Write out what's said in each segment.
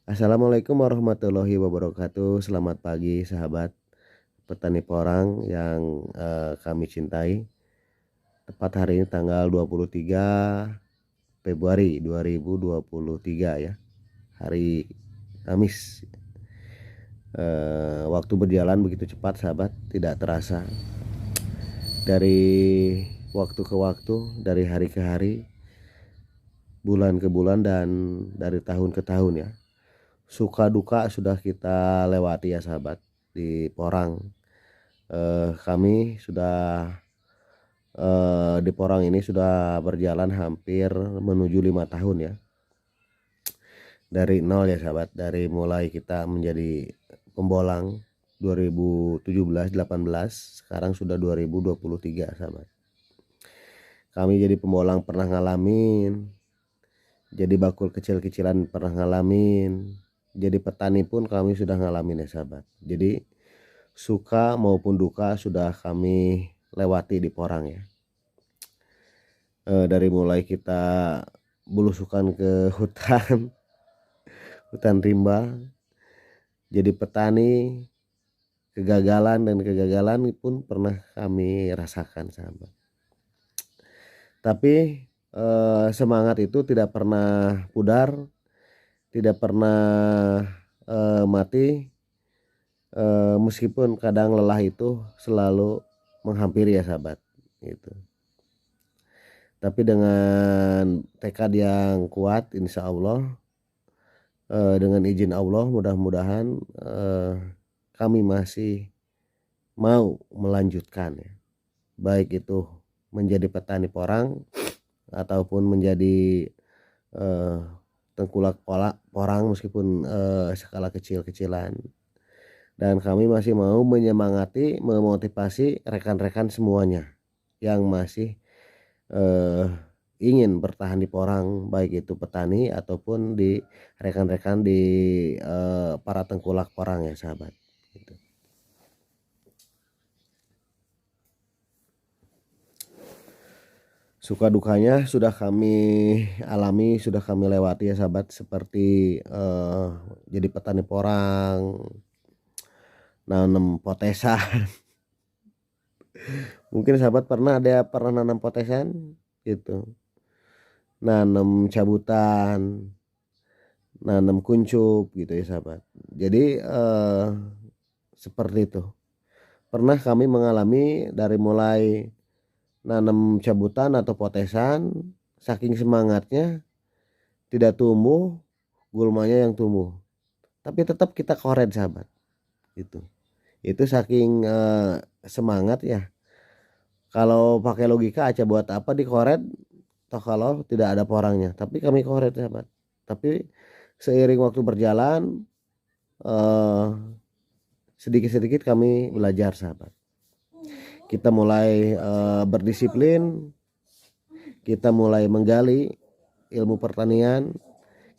Assalamualaikum warahmatullahi wabarakatuh. Selamat pagi sahabat petani porang yang kami cintai. Tepat hari ini tanggal 23 Februari 2023 ya. Hari Kamis. Waktu berjalan begitu cepat sahabat, tidak terasa. Dari waktu ke waktu, dari hari ke hari, bulan ke bulan, dan dari tahun ke tahun ya. Suka duka sudah kita lewati ya sahabat di porang. Kami sudah di porang ini sudah berjalan hampir menuju 5 tahun ya, dari nol ya sahabat, dari mulai kita menjadi pembolang 2017, 18, sekarang sudah 2023 sahabat. Kami jadi pembolang pernah ngalamin, jadi bakul kecil-kecilan pernah ngalamin, jadi petani pun kami sudah ngalamin ya sahabat. Jadi suka maupun duka sudah kami lewati di porang ya. Dari mulai kita belusukan ke hutan hutan rimba, jadi petani, kegagalan dan kegagalan pun pernah kami rasakan sahabat. Tapi semangat itu tidak pernah pudar, tidak pernah mati, meskipun kadang lelah itu selalu menghampiri ya sahabat gitu. Tapi dengan tekad yang kuat, insya Allah, dengan izin Allah, mudah-mudahan kami masih mau melanjutkan ya, baik itu menjadi petani porang ataupun menjadi tengkulak porang meskipun skala kecil-kecilan. Dan kami masih mau menyemangati, memotivasi rekan-rekan semuanya yang masih ingin bertahan di porang, baik itu petani ataupun di rekan-rekan di para tengkulak porang ya sahabat gitu. Suka dukanya sudah kami alami, sudah kami lewati ya sahabat, seperti jadi petani porang, nanam potesan. Mungkin sahabat pernah nanam potesan gitu, nanam cabutan, nanam kuncup gitu ya sahabat. Jadi seperti itu. Pernah kami mengalami dari mulai nanam cabutan atau potesan, saking semangatnya tidak tumbuh, gulmanya yang tumbuh. Tapi tetap kita koret sahabat. Itu saking semangat ya. Kalau pakai logika aja buat apa dikoret toh kalau tidak ada porangnya. Tapi kami koret sahabat. Tapi seiring waktu berjalan, sedikit-sedikit kami belajar sahabat. Kita mulai berdisiplin, kita mulai menggali ilmu pertanian,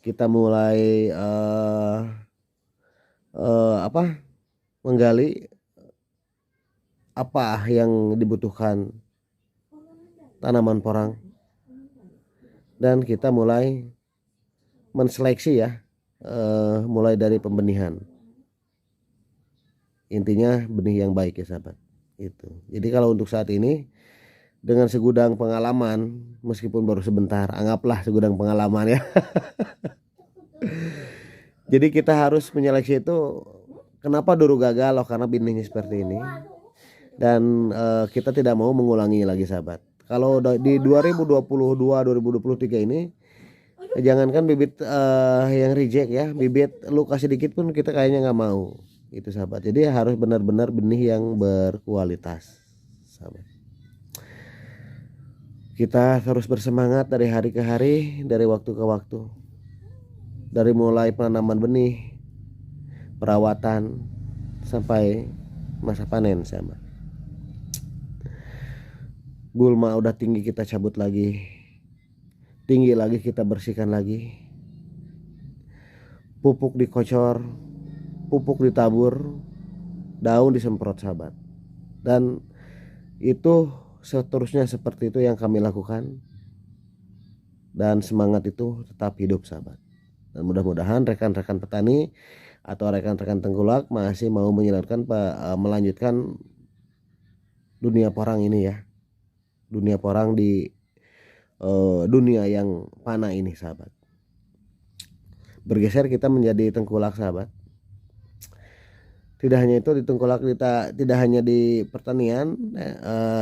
kita mulai menggali apa yang dibutuhkan tanaman porang, dan kita mulai menseleksi ya, mulai dari pembenihan. Intinya benih yang baik ya sahabat itu. Jadi kalau untuk saat ini dengan segudang pengalaman, meskipun baru sebentar, anggaplah segudang pengalaman ya. Jadi kita harus menyeleksi itu. Kenapa dulu gagal? Loh, karena benihnya seperti ini. Dan kita tidak mau mengulangi lagi sahabat. Kalau di 2022 2023 ini, jangankan bibit yang reject ya, bibit lu kasih dikit pun kita kayaknya nggak mau itu sahabat. Jadi harus benar-benar benih yang berkualitas sahabat. Kita terus bersemangat dari hari ke hari, dari waktu ke waktu, dari mulai penanaman benih, perawatan, sampai masa panen sama. Gulma udah tinggi kita cabut lagi, tinggi lagi kita bersihkan lagi, pupuk dikocor, pupuk ditabur, daun disemprot sahabat. Dan itu seterusnya seperti itu yang kami lakukan, dan semangat itu tetap hidup sahabat. Dan mudah-mudahan rekan-rekan petani atau rekan-rekan tengkulak masih mau melanjutkan dunia porang ini ya. Dunia porang di dunia yang panah ini sahabat. Bergeser kita menjadi tengkulak sahabat. Tidak hanya itu di tengkulak kita, tidak hanya di pertanian,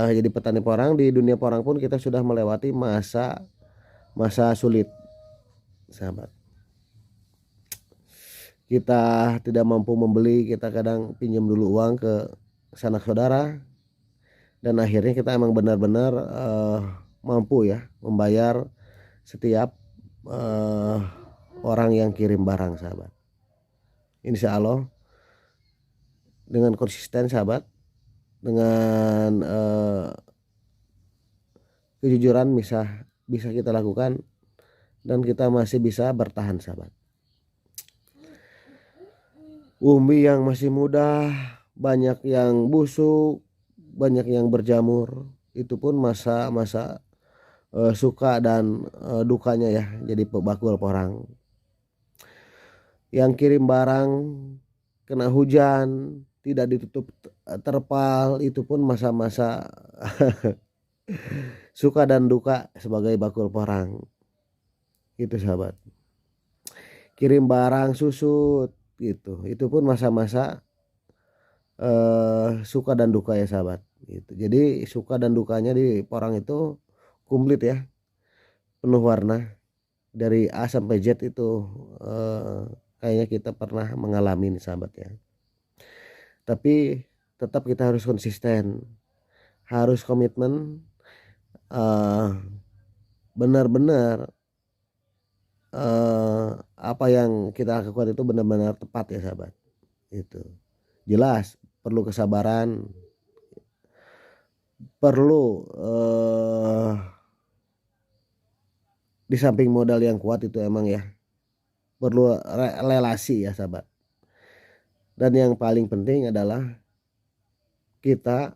jadi petani porang, di dunia porang pun kita sudah melewati masa sulit sahabat. Kita tidak mampu membeli, kita kadang pinjam dulu uang ke sanak saudara, dan akhirnya kita emang benar-benar mampu ya membayar setiap orang yang kirim barang sahabat. Insya Allah dengan konsisten sahabat, dengan kejujuran bisa kita lakukan, dan kita masih bisa bertahan sahabat. Umbi yang masih muda, banyak yang busuk, banyak yang berjamur, itu pun masa-masa suka dan dukanya ya jadi pebakul porang. Yang kirim barang kena hujan, tidak ditutup terpal, itu pun masa-masa suka dan duka sebagai bakul porang. Itu sahabat. Kirim barang susut gitu, itu pun masa-masa suka dan duka ya sahabat gitu. Jadi suka dan dukanya di porang itu komplit ya, penuh warna dari A sampai Z itu kayaknya kita pernah mengalami nih sahabat ya. Tapi tetap kita harus konsisten, harus komitmen, benar-benar apa yang kita lakukan itu benar-benar tepat ya sahabat. Itu jelas perlu kesabaran, perlu di samping modal yang kuat itu emang ya perlu relasi ya sahabat. Dan yang paling penting adalah kita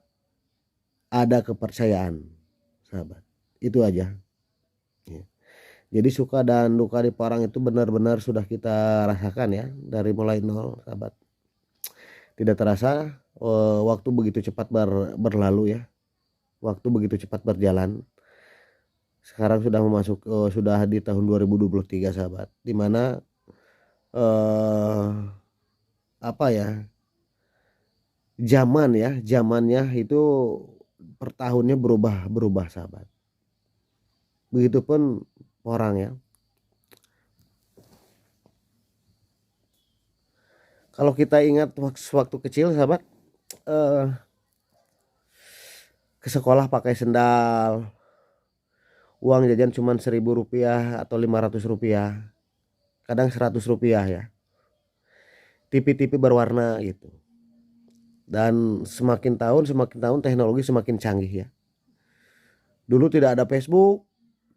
ada kepercayaan sahabat. Itu aja ya. Jadi suka dan duka di porang itu benar-benar sudah kita rasakan ya dari mulai nol sahabat. Tidak terasa waktu begitu cepat berlalu ya. Waktu begitu cepat berjalan. Sekarang sudah sudah di tahun 2023 sahabat. Dimana apa ya? Zamannya itu per tahunnya berubah sahabat. Begitupun porang ya. Kalau kita ingat waktu kecil sahabat, ke sekolah pakai sendal, uang jajan cuma Rp1.000 atau Rp500, kadang Rp100 ya. TV-TV berwarna gitu. Dan semakin tahun teknologi semakin canggih ya. Dulu tidak ada Facebook,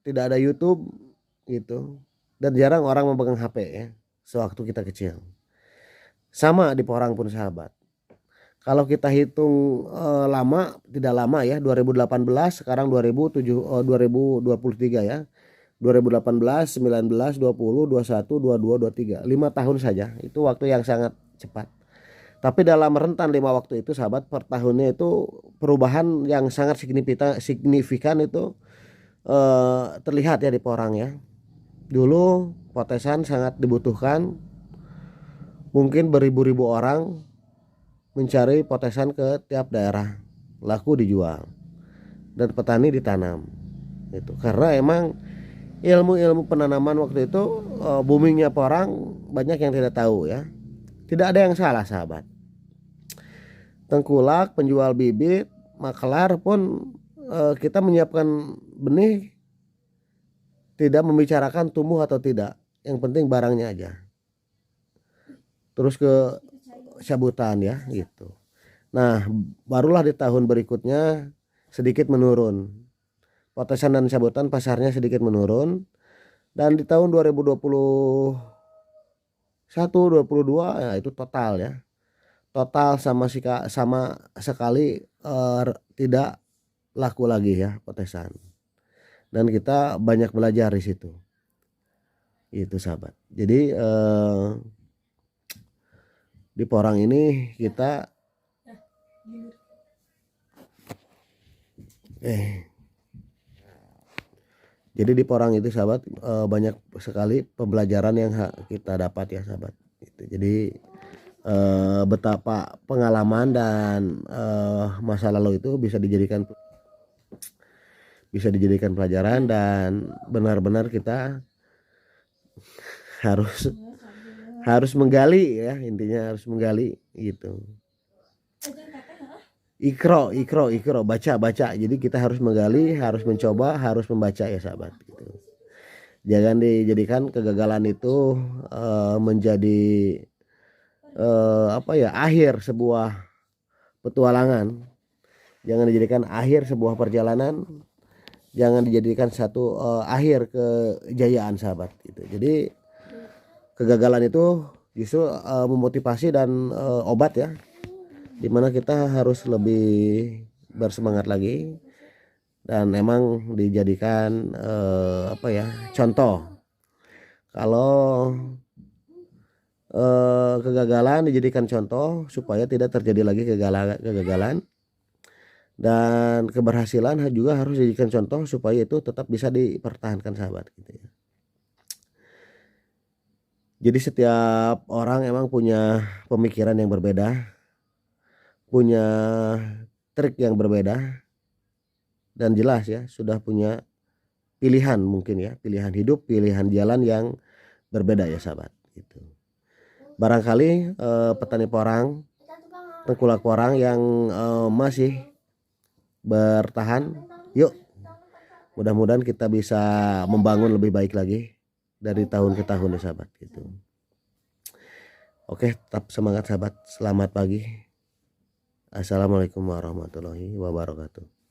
tidak ada YouTube gitu, dan jarang orang memegang HP ya sewaktu kita kecil. Sama di porang pun sahabat. Kalau kita hitung lama, tidak lama ya, 2018 sekarang 2023 ya. 2018, 19, 20, 21, 22, 23. 5 tahun saja. Itu waktu yang sangat cepat. Tapi dalam rentan 5 waktu itu sahabat, per tahunnya itu perubahan yang sangat signifikan itu terlihat ya di porang ya. Dulu potesan sangat dibutuhkan. Mungkin beribu-ribu orang mencari potesan ke tiap daerah, laku dijual dan petani ditanam itu. Karena emang ilmu penanaman waktu itu boomingnya porang, banyak yang tidak tahu ya. Tidak ada yang salah sahabat. Tengkulak, penjual bibit, makelar pun kita menyiapkan benih, tidak membicarakan tumbuh atau tidak, yang penting barangnya aja. Terus ke cabutan ya gitu. Nah, barulah di tahun berikutnya sedikit menurun. Potesan dan cabutan pasarnya sedikit menurun, dan di tahun 2021 22 ya itu total ya. Total sama sekali tidak laku lagi ya potesan. Dan kita banyak belajar di situ. itu sahabat. Jadi di Porang ini kita jadi di Porang itu sahabat banyak sekali pembelajaran yang kita dapat ya sahabat. Gitu. Jadi betapa pengalaman dan masa lalu itu bisa dijadikan pelajaran, dan benar-benar kita harus harus menggali ya, intinya harus menggali gitu. Ikro, baca. Jadi kita harus menggali, harus mencoba, harus membaca ya sahabat. Gitu. Jangan dijadikan kegagalan itu menjadi akhir sebuah petualangan. Jangan dijadikan akhir sebuah perjalanan. Jangan dijadikan satu akhir kejayaan sahabat. Gitu. Jadi kegagalan itu justru memotivasi dan obat ya, dimana kita harus lebih bersemangat lagi dan emang dijadikan contoh. Kalau kegagalan dijadikan contoh supaya tidak terjadi lagi kegagalan, dan keberhasilan juga harus dijadikan contoh supaya itu tetap bisa dipertahankan sahabat gitu ya. Jadi setiap orang emang punya pemikiran yang berbeda, punya trik yang berbeda, dan jelas ya sudah punya pilihan, mungkin ya pilihan hidup, pilihan jalan yang berbeda ya sahabat gitu. Barangkali petani porang, tengkulak porang yang masih bertahan, yuk mudah-mudahan kita bisa membangun lebih baik lagi dari tahun ke tahun ya sahabat gitu. Oke, tetap semangat sahabat. Selamat pagi. Assalamualaikum warahmatullahi wabarakatuh.